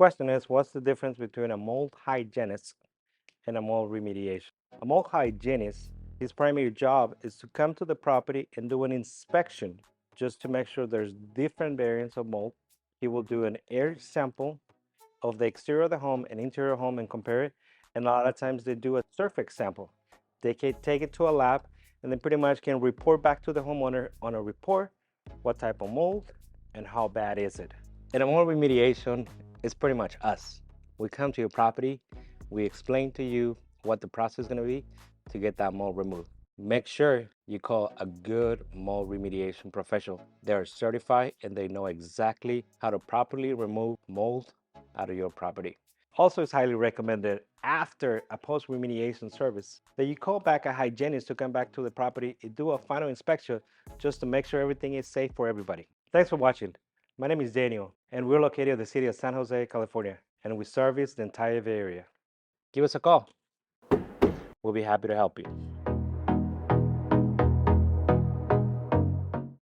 Question is, what's the difference between a mold hygienist and a mold remediation? A mold hygienist, his primary job is to come to the property and do an inspection just to make sure there's different variants of mold. He will do an air sample of the exterior of the home and interior home and compare it. And a lot of times they do a surface sample. They can take it to a lab and then pretty much can report back to the homeowner on a report what type of mold and how bad is it. And a mold remediation is pretty much us. We come to your property, we explain to you what the process is going to be to get that mold removed. Make sure you call a good mold remediation professional. They are certified and they know exactly how to properly remove mold out of your property. Also, it's highly recommended after a post remediation service that you call back a hygienist to come back to the property and do a final inspection just to make sure everything is safe for everybody. Thanks for watching. My name is Daniel, and we're located in the city of San Jose, California, and we service the entire Bay Area. Give us a call. We'll be happy to help you.